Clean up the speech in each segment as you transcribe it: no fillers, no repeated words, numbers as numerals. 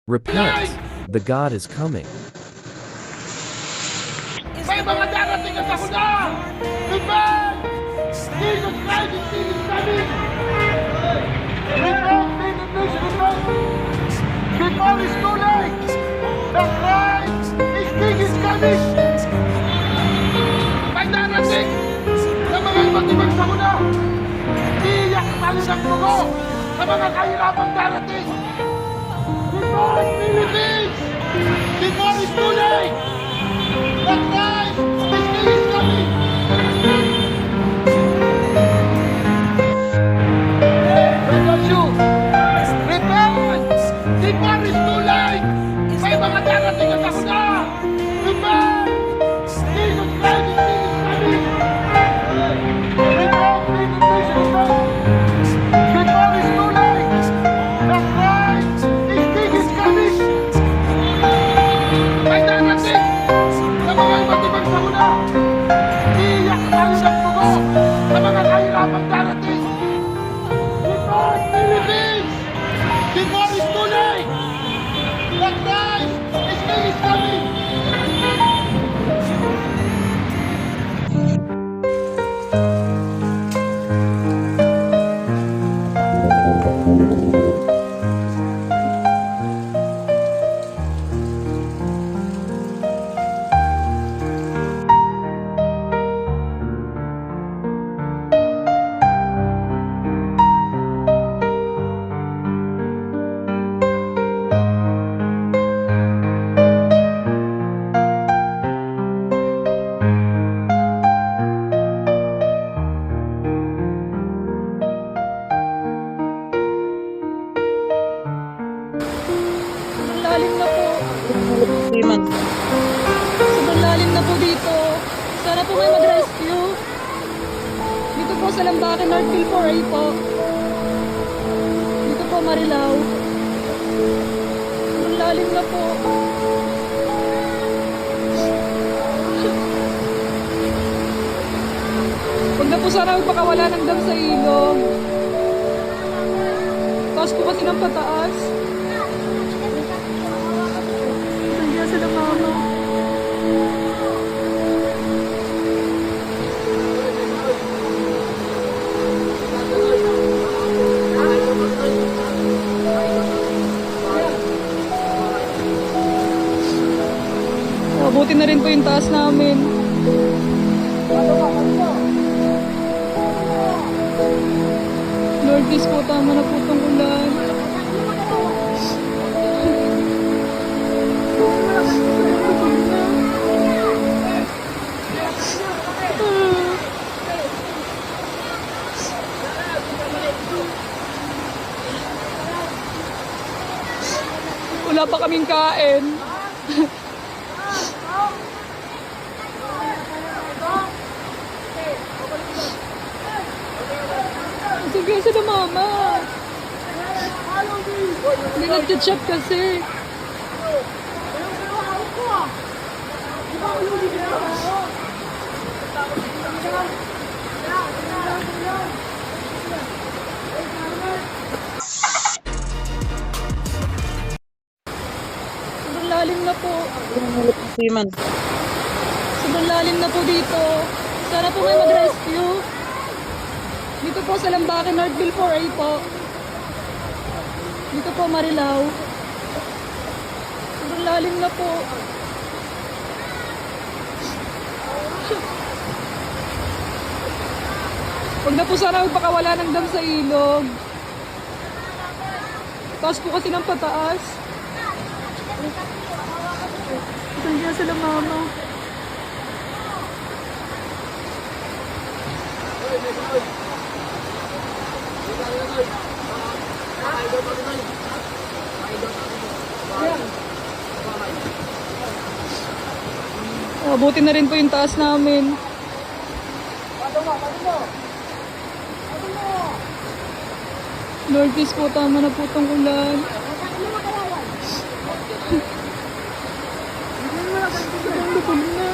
Repent, the God is coming. May mga darating na sakuna! Repent! Jesus Christ is still coming! Repent, please repent! Before it's too late! The Christ is coming! May darating na mga iba't ibang sakuna! Iiyak tayo ng dugo sa mga kahirapang darating! Repent, Philippines! Before it's too late! The Christ is coming! God bless you! Repent! Before it's too late! May mga darating na sakuna! Repent! Jesus Christ is coming! Repent, please repent! Before it's too late! The Christ is coming! May darating na mga iba't ibang sakuna! Iiyak tayo ng dugo sa mga kahirapang darating! Repent, Philippines! Before it's too late! The Christ is coming! Sobrang lalim na po. Sobrang lalim na po dito. Sana po may mag-rescue. Dito po sa Lambacan, Northville 4A po. Dito po Marilao. Sobrang lalim na po. Huwag na po sana magpakawala ng dam sa ilog. Taas po kasi ng pataas. Nandiyan sila mama. Mabuti na rin po yung taas namin. Lord, please po, tama na po itong ulan. Wala pa kaming kain. Sige, sa mama. Hindi nag-chat kasi. Sobrang lalim na po. Sobrang lalim na po dito. Sana po may mag-rescue. Dito po sa Lambacan, Northville 4A po. Dito po Marilao. Sobrang lalim na po. Huwag na po sana magpakawala ng dam sa ilog. Taas po kasi ng pataas. Nandiyan sila mama. Mabuti na rin po yung taas namin. Lord, please po, tama na po itong ulan. Ang lupag na.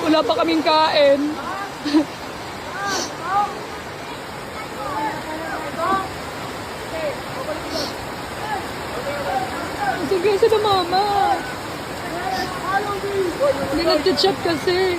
Wala pa kaming kain. Sige, sila mama. Hindi nag-chat kasi.